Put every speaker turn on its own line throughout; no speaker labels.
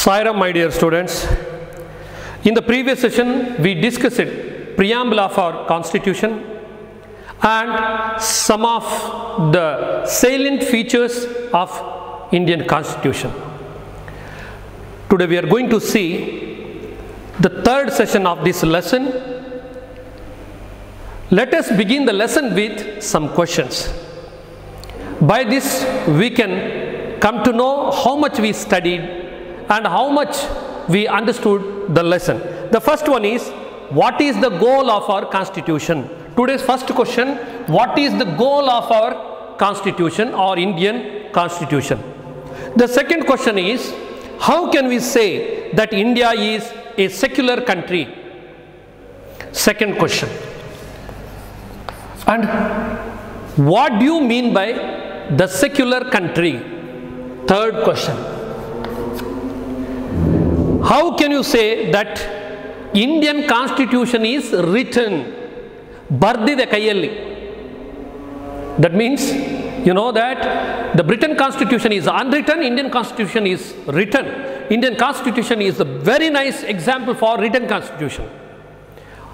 Sairam, my dear students. In the previous session, we discussed preamble of our constitution and some of the salient features of Indian constitution. Today we are going to see the third session of this lesson. Let us begin the lesson with some questions. By this we can come to know how much we studied and how much we understood the lesson. The first one is, what is the goal of our constitution? Today's first question, what is the goal of our constitution or Indian constitution? The second question is, how can we say that India is a secular country? Second question. And what do you mean by the secular country? Third question. How can you say that Indian constitution is written? Bardide Kayalli. That means, you know that the Britain constitution is unwritten, Indian constitution is written. Indian constitution is a very nice example for written constitution.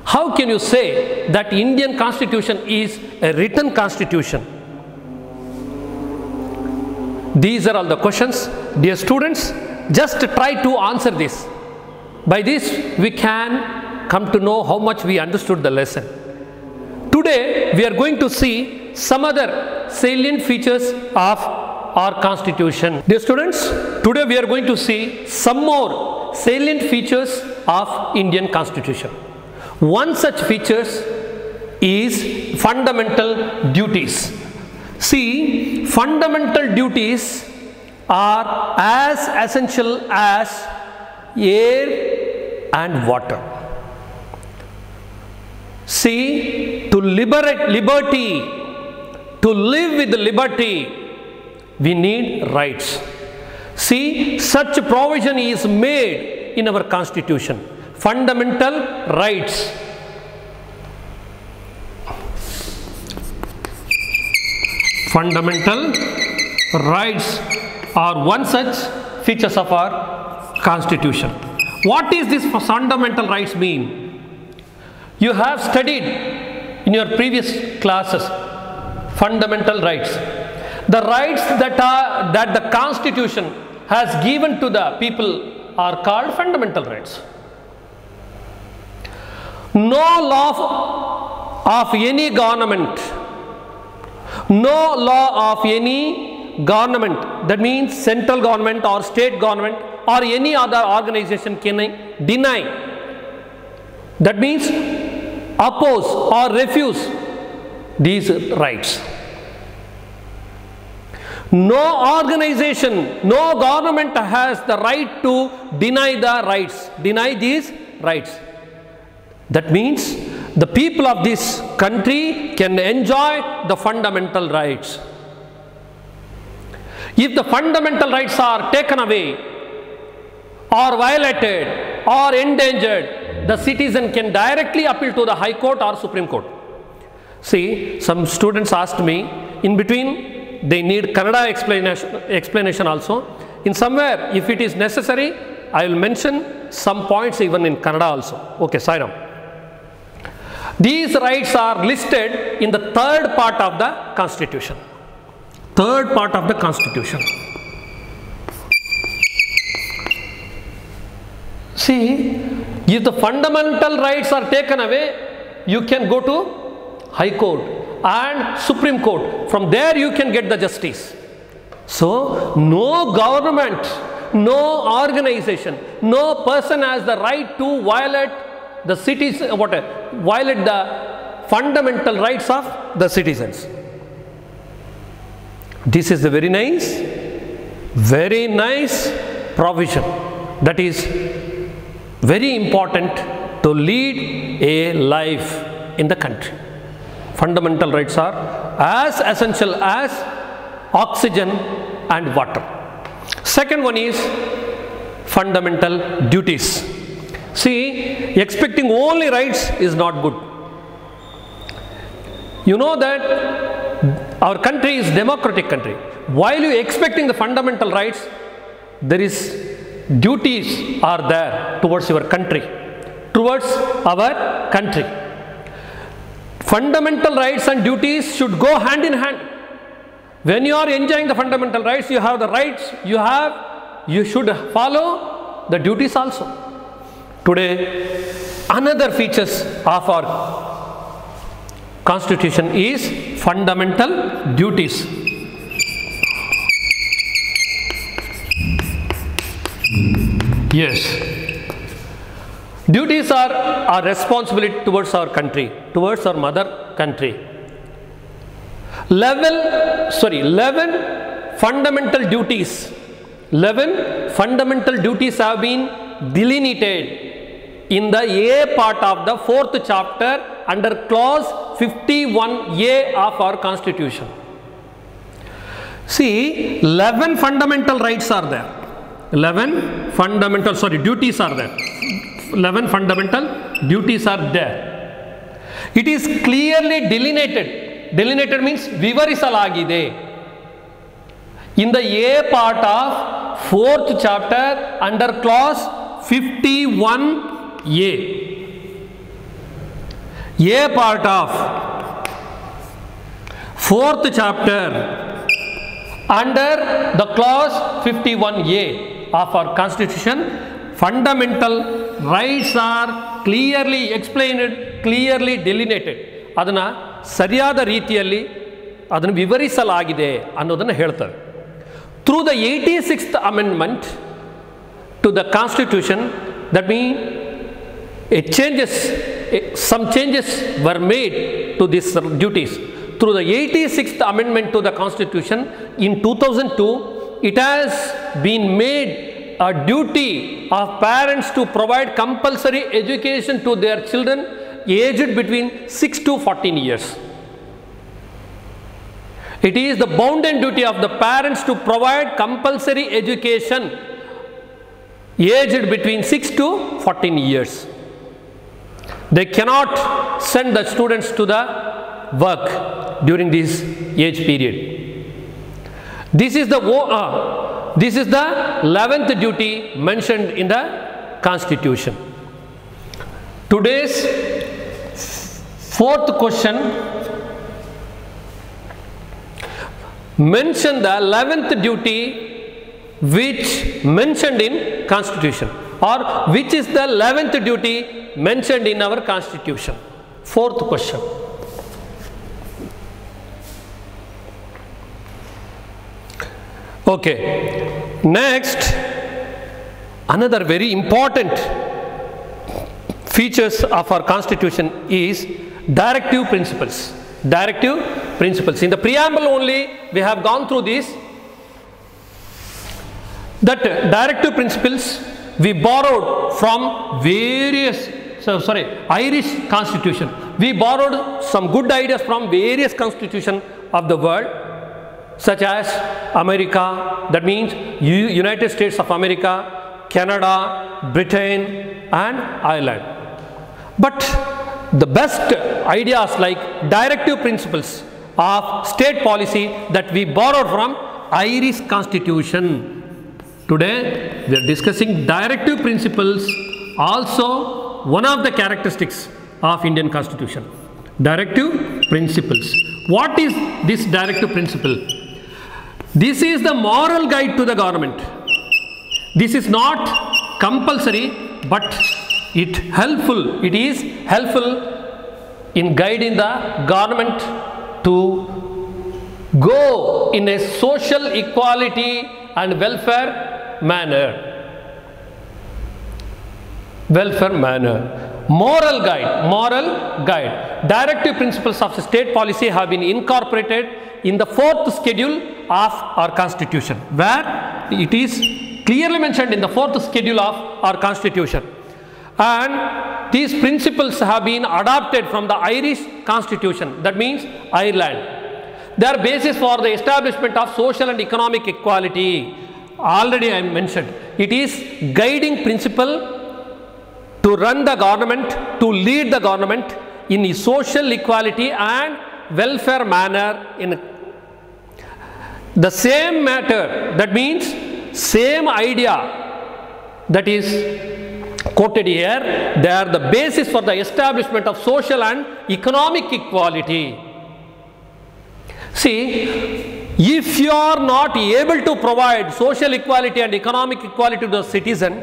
How can you say that Indian constitution is a written constitution? These are all the questions. Dear students, just try to answer this. By this we can come to know how much we understood the lesson. Today we are going to see some other salient features of our constitution. Dear students, today we are going to see some more salient features of Indian constitution. One such feature is fundamental duties. See, fundamental duties are as essential as air and water. See, to liberate liberty, to live with liberty, we need rights. See, such provision is made in our constitution. Fundamental rights. Fundamental rights are one such features of our constitution. What is this fundamental rights mean? You have studied in your previous classes fundamental rights. The rights that the constitution has given to the people are called fundamental rights. No law of any government, no law of any government, that means central government or state government or any other organization can deny, that means oppose or refuse these rights. No organization, no government has the right to deny the rights, deny these rights. That means the people of this country can enjoy the fundamental rights. If the fundamental rights are taken away or violated or endangered, the citizen can directly appeal to the High Court or Supreme Court. See, some students asked me, in between they need Kannada explanation also. In somewhere, if it is necessary, I will mention some points even in Kannada also. Okay, Sairam. These rights are listed in the third part of the constitution. Third part of the constitution. See, if the fundamental rights are taken away, you can go to High Court and Supreme Court. From there you can get the justice. So, no government, no organization, no person has the right to violate the violate the fundamental rights of the citizens. This is a very nice provision that is very important to lead a life in the country. Fundamental rights are as essential as oxygen and water. Second one is fundamental duties. See, expecting only rights is not good. You know that our country is democratic country. While you expecting the fundamental rights, there is duties are there towards your country, towards our country. Fundamental rights and duties should go hand in hand. When you are enjoying the fundamental rights, you have the rights, you should follow the duties also. Today, another features of our constitution is fundamental duties. Yes. Duties are our responsibility towards our country, towards our mother country. 11 fundamental duties. 11 fundamental duties have been delineated in the A part of the 4th chapter under clause 51A of our constitution. See, 11 fundamental rights are there. 11 fundamental, duties are there. 11 fundamental duties are there. It is clearly delineated. Delineated means vivarisalagide. In the A part of 4th chapter under clause 51A. A part of 4th chapter under the clause 51A of our constitution, fundamental rights are clearly explained, clearly delineated. Adana sariyada ರೀತಿಯಲ್ಲಿ ಅದನ್ನು ವಿವರಿಸಲಾಗಿದೆ ಅನ್ನೋದನ್ನು ಹೇಳ್ತವೆ. Through the 86th amendment to the constitution, that means some changes were made to these duties. Through the 86th amendment to the constitution in 2002, it has been made a duty of parents to provide compulsory education to their children aged between 6 to 14 years. It is the bounden duty of the parents to provide compulsory education aged between 6 to 14 years. They cannot send the students to the work during this age period. This is the 11th duty mentioned in the constitution. Today's 4th question mention the 11th duty which mentioned in constitution, or which is the 11th duty mentioned in our constitution. 4th question. Okay, next, another very important features of our constitution is directive principles. Directive principles. In the preamble only we have gone through this. That directive principles we borrowed from various, Irish constitution. We borrowed some good ideas from various constitutions of the world, such as America, that means United States of America, Canada, Britain and Ireland. But the best ideas like directive principles of state policy that we borrowed from Irish constitution. Today we are discussing directive principles, also one of the characteristics of Indian constitution. Directive principles. What is this directive principle? This is the moral guide to the government. This is not compulsory, but it is helpful in guiding the government to go in a social equality and welfare manner. Moral guide. Directive principles of state policy have been incorporated in the 4th schedule of our constitution, where it is clearly mentioned in the 4th schedule of our constitution. And these principles have been adopted from the Irish constitution, that means Ireland. They are basis for the establishment of social and economic equality. Already I mentioned, it is guiding principle to run the government, to lead the government in a social equality and welfare manner. In the same matter, that means same idea that is quoted here, they are the basis for the establishment of social and economic equality. See, if you are not able to provide social equality and economic equality to the citizen,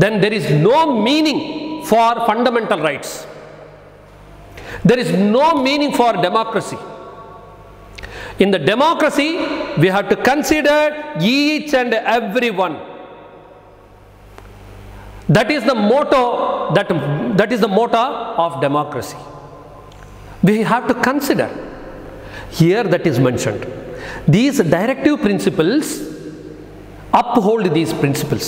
then there is no meaning for fundamental rights. There is no meaning for democracy. In the democracy, we have to consider each and every one. That is the motto, that is the motto of democracy. We have to consider. Here that is mentioned. These directive principles uphold these principles.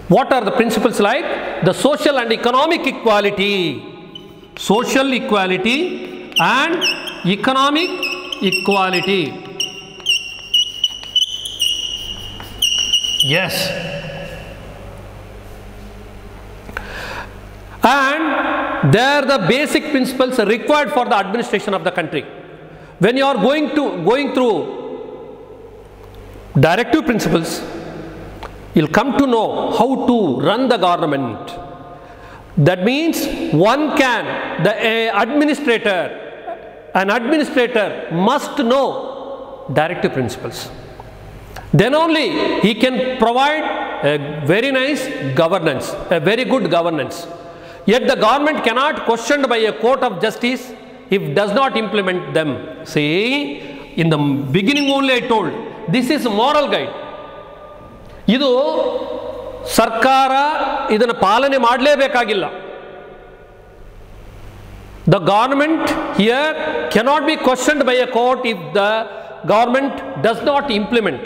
What are the principles like? The social and economic equality. Social equality and economic equality. Yes. And they are the basic principles required for the administration of the country. When you are going through directive principles, you will come to know how to run the government. That means an administrator must know directive principles. Then only he can provide a very nice governance, a very good governance. Yet the government cannot be questioned by a court of justice if does not implement them. See, in the beginning only I told, this is moral guide. ಇದು ಸರ್ಕಾರ ಇದನ್ನು ಪಾಲನೆ ಮಾಡಲೇಬೇಕಾಗಿಲ್ಲ. The government here cannot be questioned by a court if the government does not implement.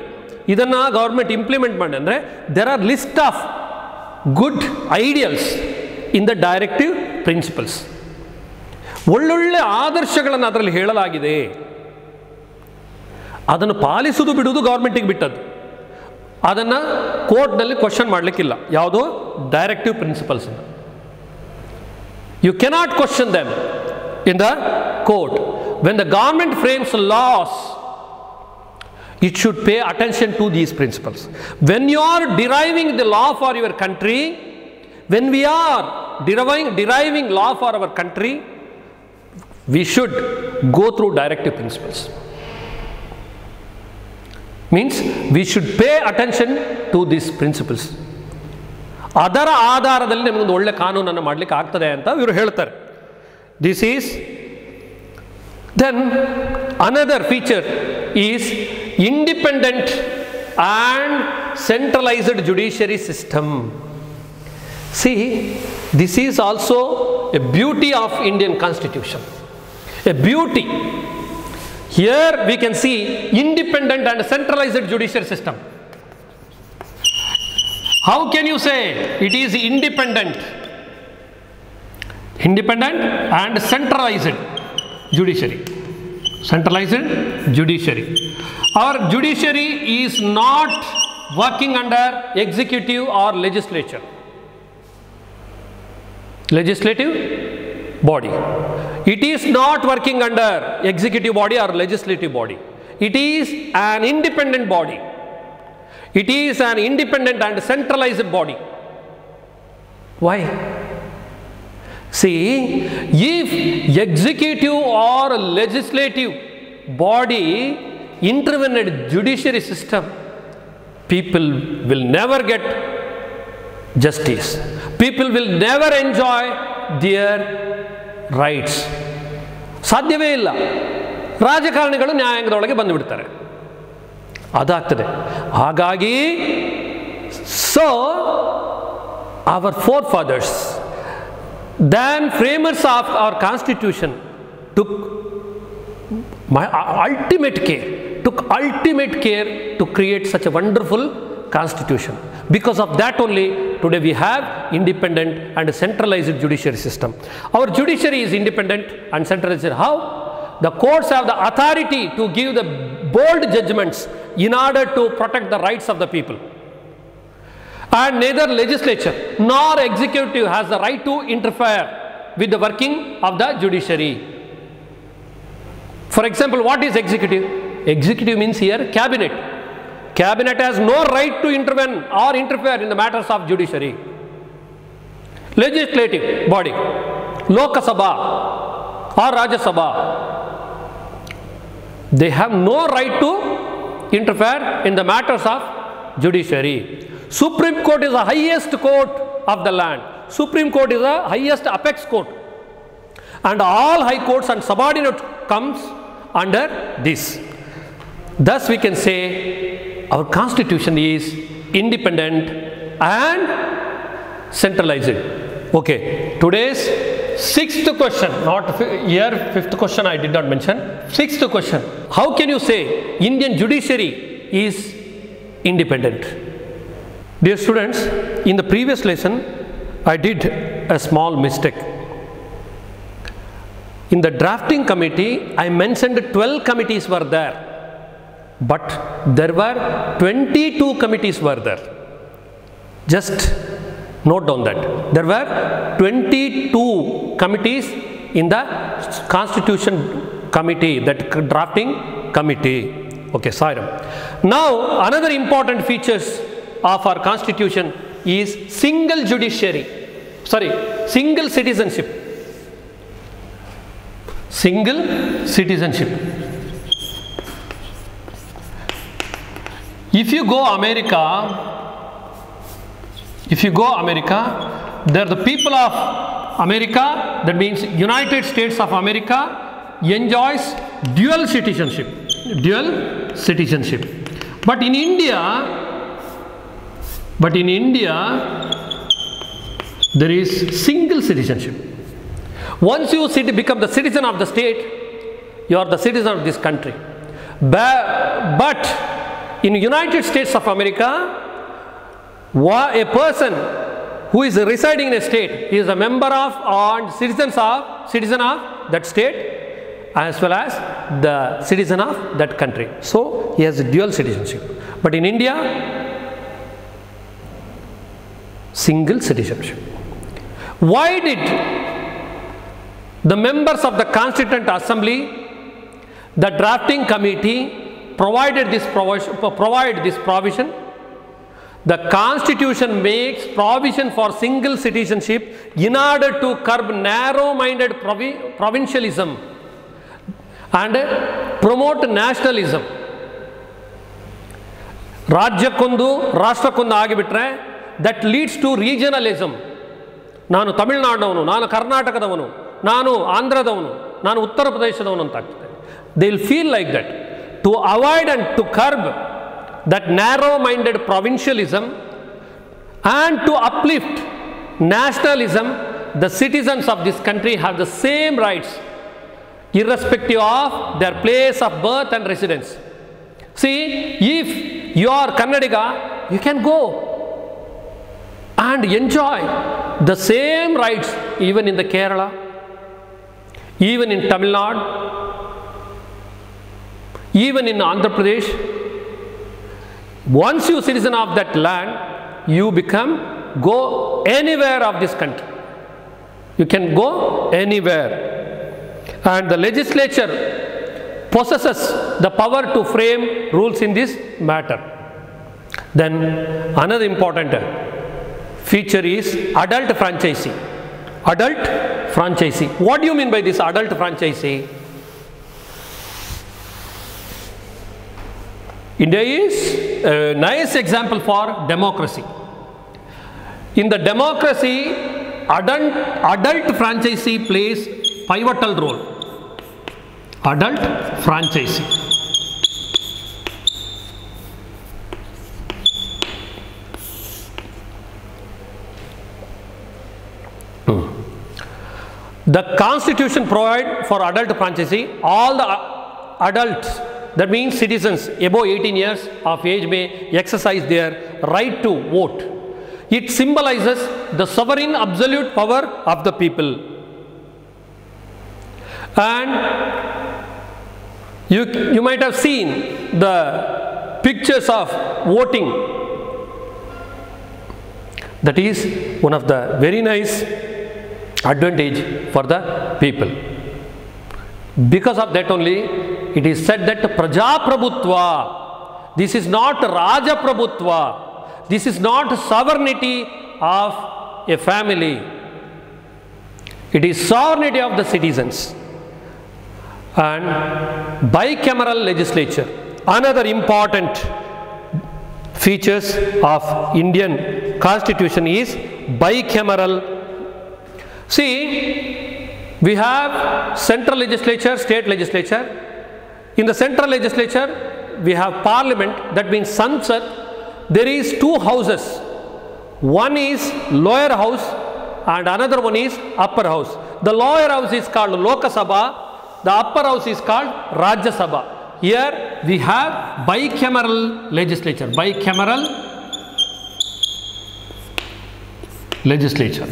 ಇದನ್ನು government implement ಮಾಡಿ ಅಂದರೆ there are list of good ideals in the directive principles. ಒಳ್ಳೊಳ್ಳೆ ಆದರ್ಶಗಳನ್ನು ಅದರಲ್ಲಿ ಹೇಳಲಾಗಿದೆ. ಅದನ್ನು ಪಾಲಿಸುವುದು ಬಿಡುವುದು ಗೌರ್ಮೆಂಟಿಗೆ ಬಿಟ್ಟದ್ದು. ಅದನ್ನು ಕೋರ್ಟ್ನಲ್ಲಿ ಕ್ವಶನ್ ಮಾಡಲಿಕ್ಕಿಲ್ಲ. ಯಾವುದು? Directive principles. You cannot question them in the court. When the government frames laws, it should pay attention to these principles. When you are deriving the law for your country, when we are deriving law for our country, we should go through directive principles. Means we should pay attention to these principles. ಅದರ ಆಧಾರದಲ್ಲಿ ನಿಮಗೊಂದು ಒಳ್ಳೆ ಕಾನೂನನ್ನು ಮಾಡಲಿಕ್ಕೆ ಆಗ್ತದೆ ಅಂತ ಇವರು ಹೇಳ್ತಾರೆ. This is then another feature is independent and centralized judiciary system. See, this is also a beauty of Indian Constitution. A beauty. Here we can see independent and centralized judiciary system. How can you say it is independent? Independent and centralized judiciary. Centralized judiciary. Our judiciary is not working under executive or legislature. Legislative body. It is not working under executive body or legislative body. It is an independent body. It is an independent and centralized body. Why? See, if executive or legislative body intervene in judiciary system, people will never get justice. People will never enjoy their rights. ಸಾಧ್ಯವೇ ಇಲ್ಲ. ರಾಜಕಾರಣಿಗಳು ನ್ಯಾಯಾಂಗದೊಳಗೆ ಬಂದುಬಿಡ್ತಾರೆ. ಅದಾಗ್ತದೆ. ಹಾಗಾಗಿ so our forefathers, then framers of our constitution took ultimate care to create such a wonderful constitution. Because of that only today we have independent and centralized judiciary system. Our judiciary is independent and centralized. How? The courts have the authority to give the bold judgments in order to protect the rights of the people. And neither legislature nor executive has the right to interfere with the working of the judiciary. For example, what is executive? Executive means here cabinet. Cabinet has no right to intervene or interfere in the matters of judiciary. Legislative body, Lok Sabha or Rajya Sabha, they have no right to interfere in the matters of judiciary. Supreme Court is the highest court of the land. Supreme Court is the highest apex court. And all high courts and subordinate comes under this. Thus we can say our constitution is independent and centralized. Okay, today's sixth question, not here fifth question I did not mention. Sixth question, how can you say Indian judiciary is independent? Dear students, in the previous lesson I did a small mistake. In the drafting committee I mentioned 12 committees were there, but there were 22 committees were there. Just note down that there were 22 committees in the constitution committee, that drafting committee. Okay, sorry. Now another important features of our constitution is single judiciary, single citizenship. Single citizenship. If you go America, there the people of America, that means United States of America, enjoys dual citizenship. But in India, there is single citizenship. Once you become the citizen of the state, you are the citizen of this country. But in United States of America, a person who is residing in a state, he is a member of and citizen of that state as well as the citizen of that country. So he has a dual citizenship. But in India, single citizenship. Why did the members of the Constituent Assembly, the drafting committee, provide this provision? The Constitution makes provision for single citizenship in order to curb narrow-minded provincialism and promote nationalism. Rajyakondu, Rashtrakondu agibitre, that leads to regionalism. Nanu Tamil Nadu, Nanu Karnataka, Nanu Andhra, Nanu Uttar Pradesh. They will feel like that. To avoid and to curb that narrow-minded provincialism and to uplift nationalism, the citizens of this country have the same rights irrespective of their place of birth and residence. See, if you are Kannadiga, you can go and enjoy the same rights even in the Kerala, even in Tamil Nadu, even in Andhra Pradesh. Once you are citizen of that land, you go anywhere of this country. You can go anywhere. And the legislature possesses the power to frame rules in this matter. Then another important feature is adult franchisee. Adult franchisee. What do you mean by this adult franchisee? India is a nice example for democracy. In the democracy, adult franchisee plays pivotal role. Adult franchisee. The Constitution provides for adult franchisee. All the adults, that means citizens above 18 years of age, may exercise their right to vote. It symbolizes the sovereign absolute power of the people. And you might have seen the pictures of voting. That is one of the very nice advantage for the people. Because of that only, it is said that Prajaprabhutva This is not Raja Prabhutva. This is not sovereignty of a family. It is sovereignty of the citizens. And bicameral legislature, another important features of Indian constitution is bicameral. See, we have central legislature, state legislature. In the central legislature, we have parliament, that means Sansad. There is two houses. One is lower house and another one is upper house. The lower house is called Loka Sabha, the upper house is called Rajya Sabha. Here we have bicameral legislature, bicameral legislature.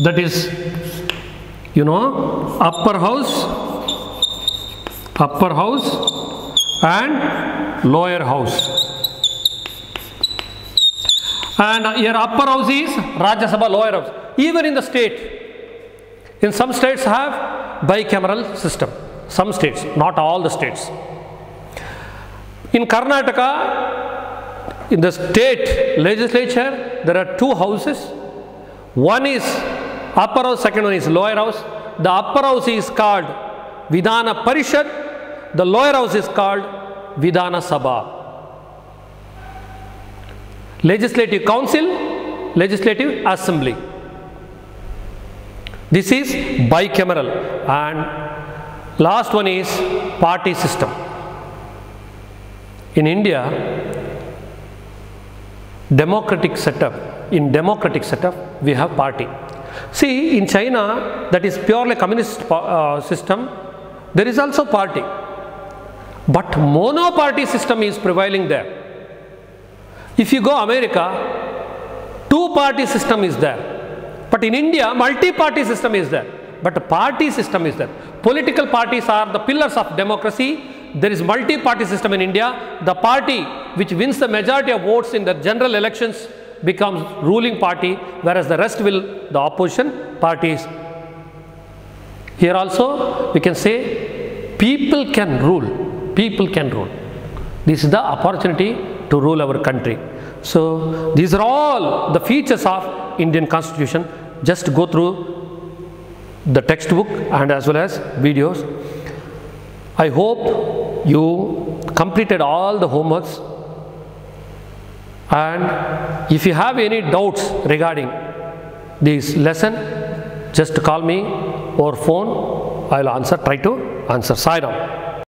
That is, you know, upper house and lower house. And here upper house is Rajya Sabha, lower house. Even in the state, in some states have bicameral system. Some states, not all the states. In Karnataka, in the state legislature, there are two houses. One is upper house, second one is lower house. The upper house is called Vidhana Parishad, the lower house is called Vidhana Sabha. Legislative Council, Legislative Assembly. This is bicameral. And last one is party system. In India, democratic setup. In democratic setup, we have party. See, in China, that is purely communist system, there is also party. But monoparty system is prevailing there. If you go America, two-party system is there. But in India, multi-party system is there. But party system is there. Political parties are the pillars of democracy. There is multi-party system in India. The party which wins the majority of votes in the general elections becomes ruling party, whereas the rest will the opposition parties. Here also we can say people can rule. People can rule. This is the opportunity to rule our country. So these are all the features of Indian Constitution. Just go through the textbook and as well as videos. I hope you completed all the homeworks, and if you have any doubts regarding this lesson, just call me or phone. I will answer, try to answer. Sai Ram.